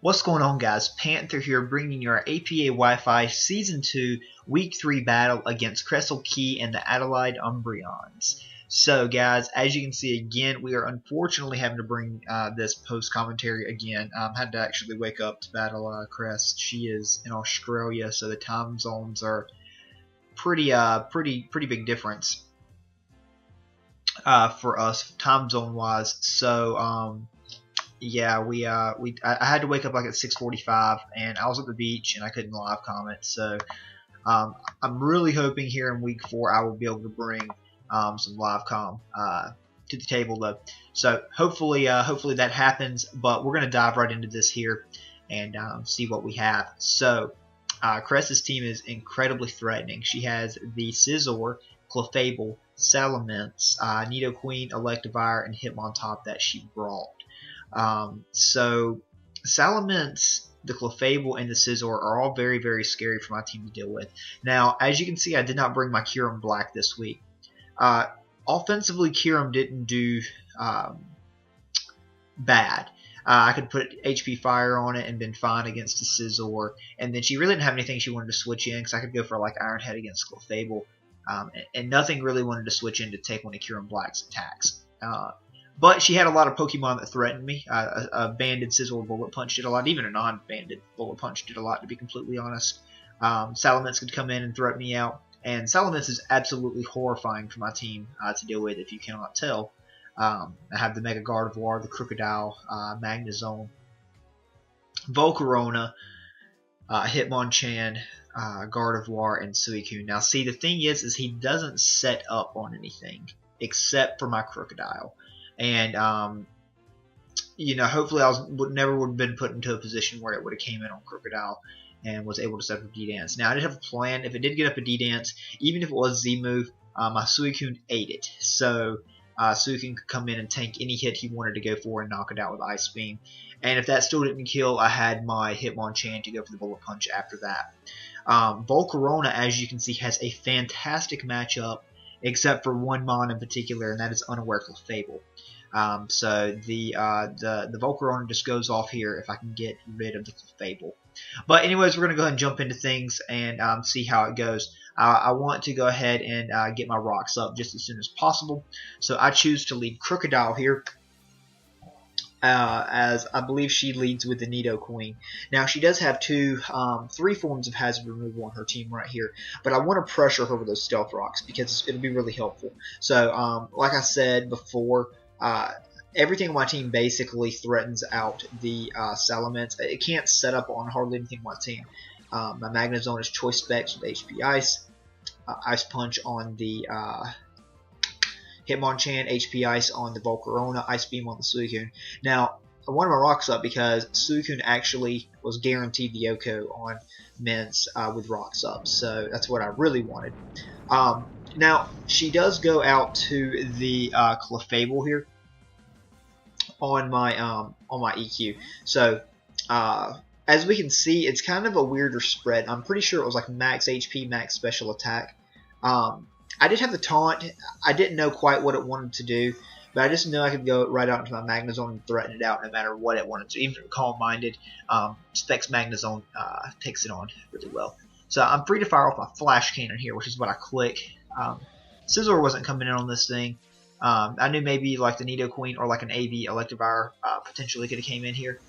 What's going on, guys? Panther here, bringing you our APA Wi-Fi Season 2 Week 3 battle against KresselleKey and the Adelaide Umbreons. So, guys, as you can see, again, we are unfortunately having to bring this post-commentary again. Had to actually wake up to battle Cress. She is in Australia, so the time zones are pretty big difference for us, time zone-wise. So, yeah, I had to wake up like at 6:45, and I was at the beach and I couldn't live comment. So I'm really hoping here in week 4 I will be able to bring some live com to the table though. So hopefully that happens. But we're gonna dive right into this here and see what we have. So Cress's team is incredibly threatening. She has the Scizor, Clefable, Salamence, Nidoqueen, Electivire, and Hitmontop that she brought. So Salamence, the Clefable, and the Scizor are all very, very scary for my team to deal with. Now, as you can see, I did not bring my Kyurem Black this week. Offensively, Kyurem didn't do bad. I could put HP Fire on it and been fine against the Scizor. And then she really didn't have anything she wanted to switch in, because I could go for like Iron Head against Clefable. And nothing really wanted to switch in to take one of Kyurem Black's attacks. But she had a lot of Pokemon that threatened me. A banded Scizor Bullet Punch did a lot. Even a non-banded Bullet Punch did a lot, to be completely honest. Salamence could come in and threaten me out. And Salamence is absolutely horrifying for my team to deal with, if you cannot tell. I have the Mega Gardevoir, the Crocodile, Magnezone, Volcarona, Hitmonchan, Gardevoir, and Suicune. Now, see, the thing is he doesn't set up on anything except for my Crocodile. And, you know, hopefully I never would have been put into a position where it would have came in on Crocodile and was able to set up a D-Dance. Now, I did have a plan. If it did get up a D-Dance, even if it was Z-move, my Suicune ate it. So, Suicune could come in and tank any hit he wanted to go for and knock it out with Ice Beam. And if that still didn't kill, I had my Hitmonchan to go for the Bullet Punch after that. Volcarona, as you can see, has a fantastic matchup, except for one mon in particular, and that is Unaware Clefable. So the Volcarona just goes off here if I can get rid of the Clefable. But anyways, we're going to go ahead and jump into things and see how it goes. I want to go ahead and get my rocks up just as soon as possible. So I choose to lead Crocodile here, as I believe she leads with the Nidoqueen. Now, she does have three forms of hazard removal on her team right here, but I want to pressure her with those Stealth Rocks because it'll be really helpful. So, like I said before, everything on my team basically threatens out the Salamence. It can't set up on hardly anything on my team. My Magnezone is Choice Specs with HP Ice, Ice Punch on the Hitmonchan, HP Ice on the Volcarona, Ice Beam on the Suicune. Now, I wanted my rocks up because Suicune actually was guaranteed the Yoko on Mince with rocks up, so that's what I really wanted. Now, she does go out to the Clefable here on my EQ. So, as we can see, it's kind of a weirder spread. I'm pretty sure it was like max HP, max special attack. I did have the taunt. I didn't know quite what it wanted to do, but I just knew I could go right out into my Magnezone and threaten it out no matter what it wanted to. Even if it was calm-minded, Specs Magnezone takes it on really well. So I'm free to fire off my Flash Cannon here, which is what I click. Scizor wasn't coming in on this thing. I knew maybe like the Nidoqueen or like an AV Electivire potentially could have came in here.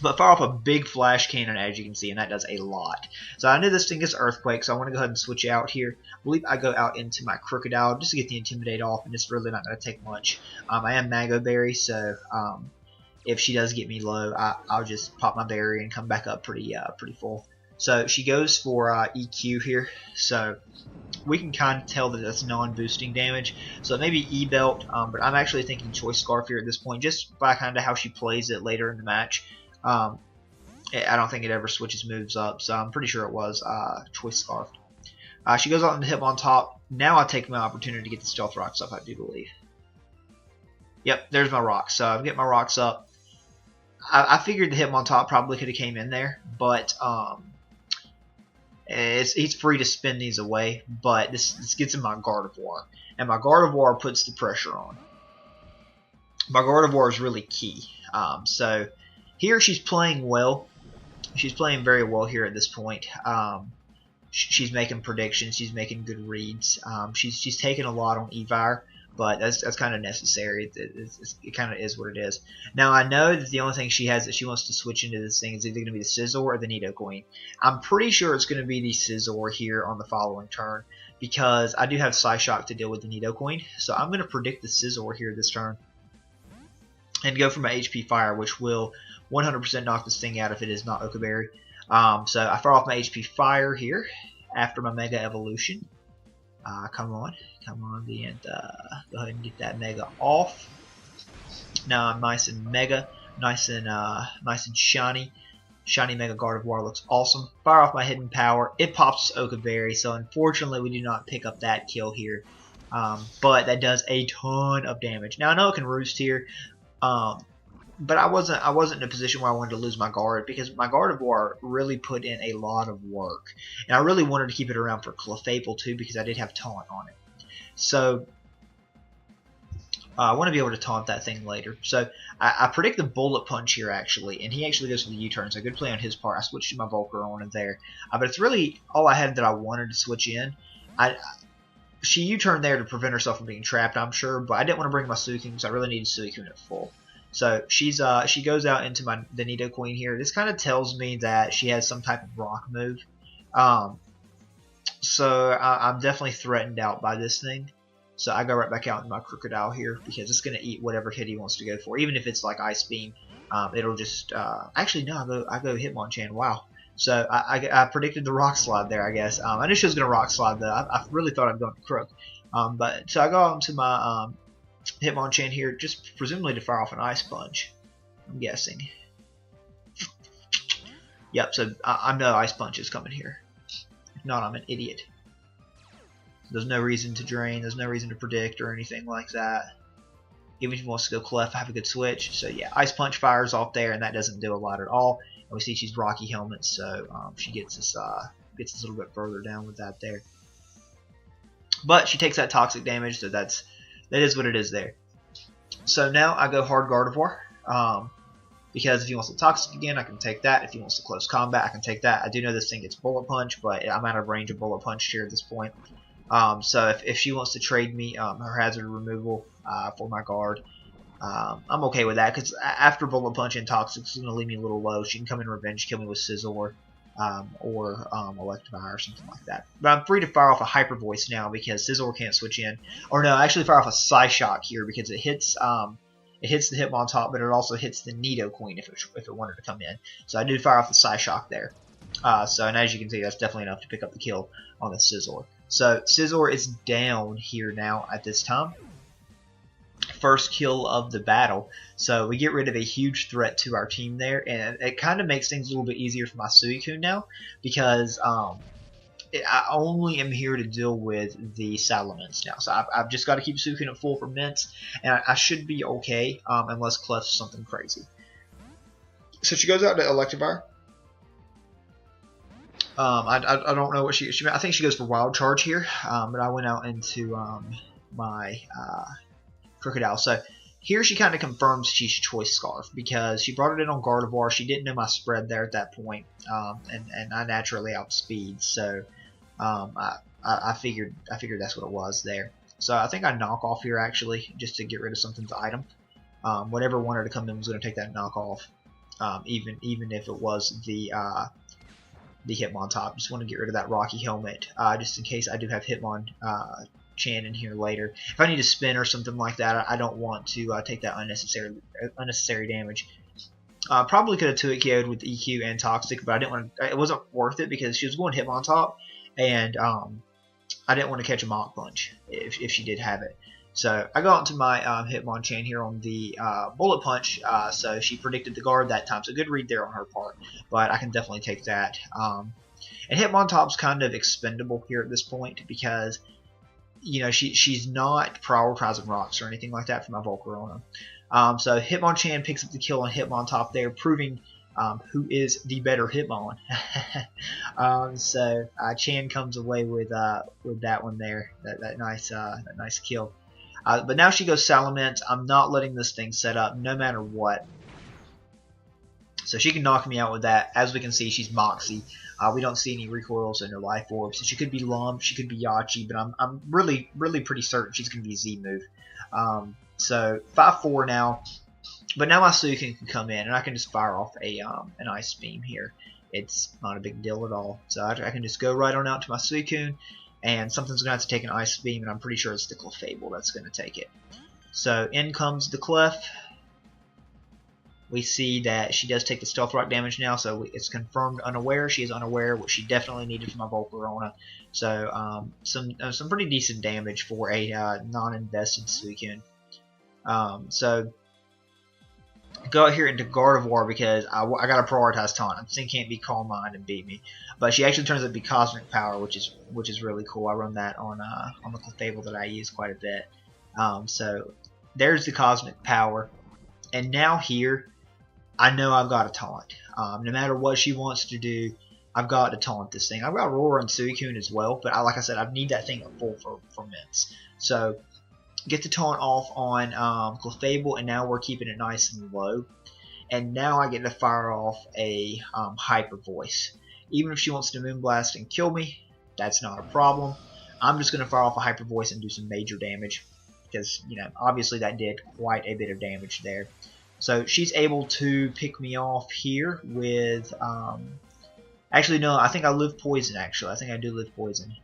But fire off a big Flash Cannon, as you can see, and that does a lot. So I knew this thing is Earthquake, so I want to go ahead and switch out here. I believe I go out into my Crocodile just to get the Intimidate off, and it's really not going to take much. I am Mango Berry, so if she does get me low, I'll just pop my berry and come back up pretty full. So she goes for EQ here, so we can kind of tell that that's non-boosting damage. So maybe E-Belt, but I'm actually thinking Choice Scarf here at this point, just by kind of how she plays it later in the match. I don't think it ever switches moves up, so I'm pretty sure it was Choice Scarf. She goes out into Hitmontop. Now I take my opportunity to get the Stealth Rocks up, I do believe. Yep, there's my rocks. So I'm getting my rocks up. I figured the Hitmontop probably could have came in there, but he's free to spin these away. But this gets in my Gardevoir, and my Gardevoir puts the pressure on. My Gardevoir is really key. So here she's playing well. She's playing very well here at this point. She's making predictions. She's making good reads. She's taking a lot on Evire, but that's kind of necessary. It kind of is what it is. Now I know that the only thing she has that she wants to switch into this thing is either going to be the Scizor or the Nidoqueen. I'm pretty sure it's going to be the Scizor here on the following turn because I do have Psyshock to deal with the Nidoqueen. So I'm going to predict the Scizor here this turn and go for my HP Fire, which will 100% knock this thing out if it is not Okaberry. So I fire off my HP Fire here after my Mega Evolution. Come on, and go ahead and get that Mega off. Now I'm nice and Mega, nice and shiny. Shiny Mega Gardevoir looks awesome. Fire off my Hidden Power. It pops Okaberry, so unfortunately we do not pick up that kill here. But that does a ton of damage. Now I know it can roost here. But I wasn't in a position where I wanted to lose my guard because my Gardevoir really put in a lot of work, and I really wanted to keep it around for Clefable too because I did have taunt on it. So I want to be able to taunt that thing later. So I predict the Bullet Punch here actually, and he actually goes for the U-turn. So good play on his part. I switched to my Volcarona there, but it's really all I had that I wanted to switch in. She U-turned there to prevent herself from being trapped, I'm sure, but I didn't want to bring my Suicune because I really needed Suicune at full. So she goes out into the Nidoqueen here. This kind of tells me that she has some type of rock move. So I'm definitely threatened out by this thing. So I go right back out in my Crocodile here because it's going to eat whatever hit he wants to go for. Even if it's like Ice Beam, it'll just... actually, no, I go Hitmonchan. Wow. So I predicted the Rock Slide there, I guess. I knew she was going to Rock Slide, though. I really thought I'd go into Crook. So I go out into my... Hitmonchan here, just presumably to fire off an Ice Punch, I'm guessing. Yep, so I know Ice Punch is coming here. If not, I'm an idiot. There's no reason to drain, there's no reason to predict or anything like that. Even if he wants to go Clef, I have a good switch. So yeah, Ice Punch fires off there, and that doesn't do a lot at all. And we see she's Rocky Helmet, so she gets us a little bit further down with that there. But she takes that toxic damage, so that is what it is there. So now I go hard Gardevoir. Because if he wants to Toxic again, I can take that. If he wants to Close Combat, I can take that. I do know this thing gets Bullet Punch, but I'm out of range of Bullet Punch here at this point. So if she wants to trade me her Hazard Removal for my guard, I'm okay with that. Because after Bullet Punch and Toxic, it's going to leave me a little low. She can come in Revenge, kill me with Scizor. Or Electivire or something like that. But I'm free to fire off a Hyper Voice now because Scizor can't switch in. Or no, actually fire off a Psyshock here because it hits the Hitmontop, but it also hits the Nidoqueen if it wanted to come in. So I did fire off the Psyshock there. And as you can see, that's definitely enough to pick up the kill on the Scizor. So Scizor is down here now at this time. First kill of the battle, so we get rid of a huge threat to our team there, and it kind of makes things a little bit easier for my Suicune now because I only am here to deal with the Salamence now. So I've just got to keep Suicune at full for Mints, and I should be okay unless Clef's something crazy. So she goes out to Electivire. I don't know what she I think she goes for Wild Charge here, but I went out into my Crocodile. So here she kind of confirms she's Choice Scarf because she brought it in on Gardevoir. She didn't know my spread there at that point, and I naturally outspeed. So I figured that's what it was there. So I think I knock off here actually just to get rid of something's item. Whatever wanted to come in was going to take that knock off, even if it was the Hitmontop. Just want to get rid of that Rocky Helmet just in case I do have Hitmonchan in here later. If I need to spin or something like that, I don't want to take that unnecessary damage. Probably could have 2-hit KO'd with EQ and Toxic, but I didn't want to, it wasn't worth it because she was going Hitmontop, and I didn't want to catch a Mach Punch if she did have it. So I go out to my Hitmonchan here on the Bullet Punch, so she predicted the guard that time, so good read there on her part, but I can definitely take that. And Hitmontop's kind of expendable here at this point because you know, she's not prioritizing rocks or anything like that for my Volcarona. So Hitmonchan picks up the kill on Hitmontop there, proving who is the better Hitmon. So Chan comes away with that one there, that nice kill. But now she goes Salamence. I'm not letting this thing set up no matter what. So she can knock me out with that. As we can see, she's Moxie. We don't see any recoils in her life orb. So she could be Lump, she could be Yachi, but I'm really pretty certain she's going to be a Z move. So 5-4 now. But now my Suicune can come in, and I can just fire off a an Ice Beam here. It's not a big deal at all. So I can just go right on out to my Suicune, and something's going to have to take an Ice Beam, and I'm pretty sure it's the Clefable that's going to take it. So in comes the Clef. We see that she does take the Stealth Rock damage now, so it's confirmed unaware. She is unaware, which she definitely needed for my Volcarona. So some pretty decent damage for a non-invested Suicune. So go out here into Gardevoir because I got to prioritize Taunt. This thing can't be Calm Mind and beat me. But she actually turns out to be Cosmic Power, which is really cool. I run that on the Clefable that I use quite a bit. So there's the Cosmic Power, and now here I know I've got to taunt. No matter what she wants to do, I've got to taunt this thing. I've got Roar and Suicune as well, but like I said, I need that thing at full for Mints. So get the taunt off on Clefable, and now we're keeping it nice and low. And now I get to fire off a Hyper Voice. Even if she wants to Moonblast and kill me, that's not a problem. I'm just going to fire off a Hyper Voice and do some major damage. Because, you know, obviously that did quite a bit of damage there. So she's able to pick me off here with, actually no, I think I live poison actually. I think I do live poison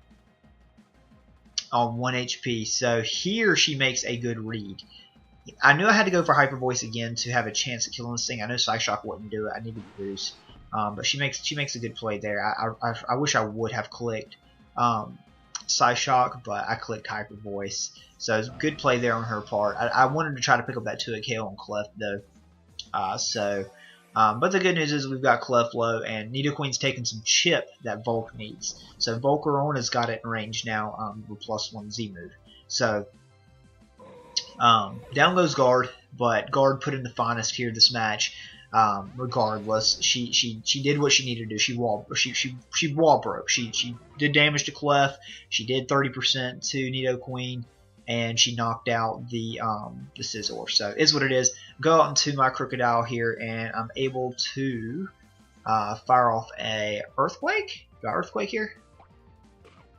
on 1 HP. So here she makes a good read. I knew I had to go for Hyper Voice again to have a chance at killing this thing. I know Psyshock wouldn't do it. I needed the boost. But she makes a good play there. I wish I would have clicked Psyshock, but I clicked Hyper Voice. So it's a good play there on her part. I wanted to try to pick up that 2-hit KO on Clef though. But the good news is we've got Clef low, and Nidoqueen's taking some chip that Volk needs. So Volcarona's got it in range now with +1 Z move. So down goes Guard, but Guard put in the finest here this match. Regardless, she did what she needed to do. She wall broke. She did damage to Clef. She did 30% to Nidoqueen, and she knocked out the Scizor. So is what it is. Go out into my Crocodile here, and I'm able to fire off a Earthquake. Got Earthquake here?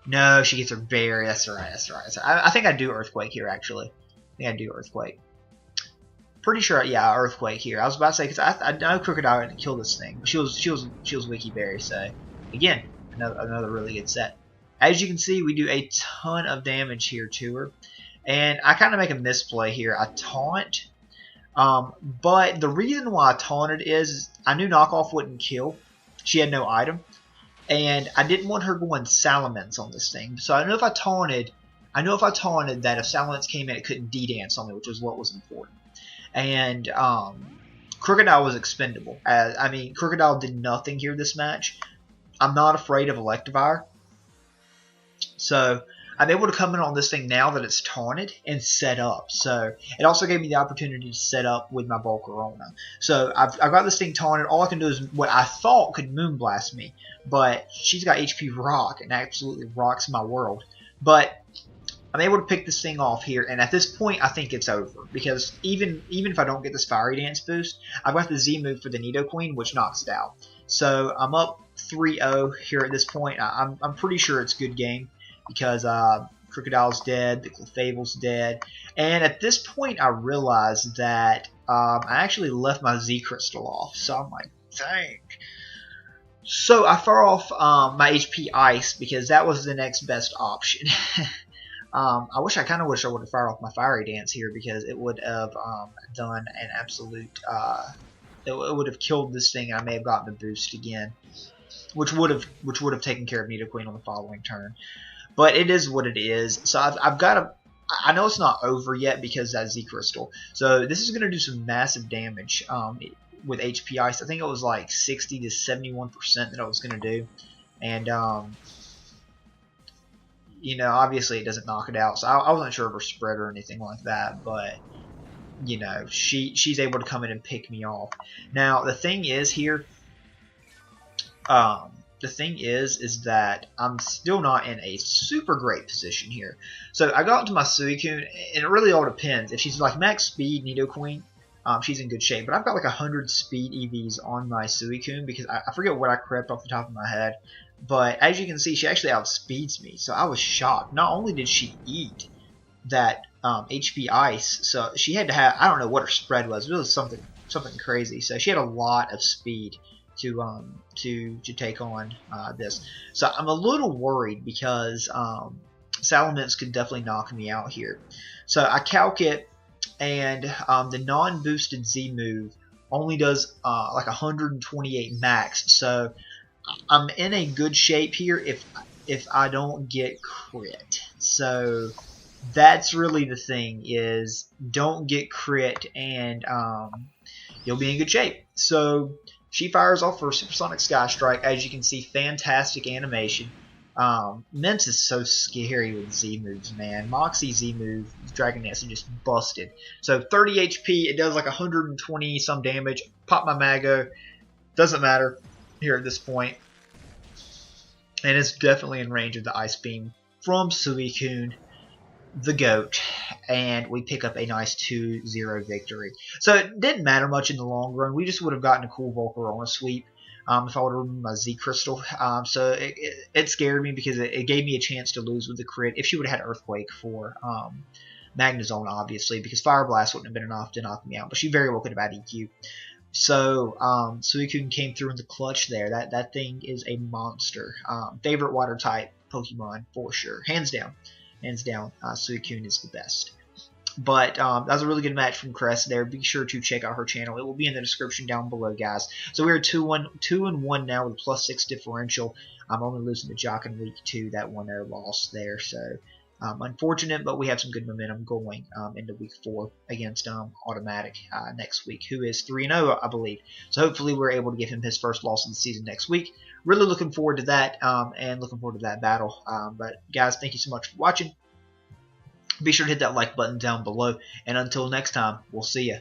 No, she gets her berry. That's right. I think I do Earthquake here actually. I think I do Earthquake. Pretty sure, yeah, Earthquake here. I was about to say because I know Crocodile didn't kill this thing. But she was Wiki Berry. So again, another really good set. As you can see, we do a ton of damage here to her. And I kind of make a misplay here. I taunt. But the reason why I taunted is I knew Knockoff wouldn't kill. She had no item. And I didn't want her going Salamence on this thing. So I know if I taunted that if Salamence came in, it couldn't D-dance on me, which was what was important. And Crocodile was expendable. I mean, Crocodile did nothing here this match. I'm not afraid of Electivire. So I'm able to come in on this thing now that it's taunted and set up. So it also gave me the opportunity to set up with my Volcarona. So I've got this thing taunted. All I can do is what I thought could Moonblast me. But she's got HP Rock and absolutely rocks my world. But I'm able to pick this thing off here, and at this point, I think it's over. Because even if I don't get this Fiery Dance boost, I've got the Z move for the Nidoqueen, which knocks it out. So I'm up 3-0 here at this point. I'm pretty sure it's good game. Because Crocodile's dead, the Clefable's dead, and at this point I realized that I actually left my Z Crystal off, so I'm like, dang. So I fire off my HP Ice because that was the next best option. I kind of wish I would have fired off my Fiery Dance here because it would have done an absolute, it would have killed this thing, and I may have gotten the boost again, which would have taken care of Nidoqueen on the following turn. But it is what it is. So I've got to. I know it's not over yet because that Z Crystal. So this is going to do some massive damage with HP Ice. I think it was like 60 to 71% that I was going to do, and you know, obviously it doesn't knock it out. So I wasn't sure of her spread or anything like that, but you know, she's able to come in and pick me off. Now the thing is here. The thing is that I'm still not in a super great position here. So I got into my Suicune, and it really all depends. If she's like max speed Nidoqueen, she's in good shape. But I've got like 100 speed EVs on my Suicune because I forget what I crept off the top of my head. But as you can see, she actually outspeeds me. So I was shocked. Not only did she eat that HP Ice, so she had to have, I don't know what her spread was. It was something crazy. So she had a lot of speed to take on this. So I'm a little worried because Salamence could definitely knock me out here. So I calc it, and the non-boosted Z move only does like 128 max. So I'm in a good shape here if I don't get crit. So that's really the thing, is don't get crit, and you'll be in good shape. So she fires off her Supersonic Sky Strike. As you can see, fantastic animation. Mint is so scary with Z moves, man. Moxie Z move, Dragon Dance, just busted. So 30 HP, it does like 120 some damage. Pop my Mago, doesn't matter here at this point. And it's definitely in range of the Ice Beam from Suicune, the GOAT, and we pick up a nice 2-0 victory. So it didn't matter much in the long run. We just would have gotten a cool Volcarona sweep if I would have removed my Z Crystal. So it scared me because it gave me a chance to lose with the crit if she would have had Earthquake for Magnezone, obviously, because Fire Blast wouldn't have been enough to knock me out, but she very well could have had EQ. So Suicune came through in the clutch there. That thing is a monster. Favorite water type Pokemon for sure, hands down. Suicune is the best. But that was a really good match from Cress there. Be sure to check out her channel. It will be in the description down below, guys. So we're 2-1 now with a +6 differential. I'm only losing to Jock in week 2. That one there lost there. So unfortunate, but we have some good momentum going into week 4 against Automatic next week, who is 3-0, I believe. So hopefully we're able to give him his first loss of the season next week. Really looking forward to that, and looking forward to that battle. But guys, thank you so much for watching. Be sure to hit that like button down below, and until next time, we'll see ya.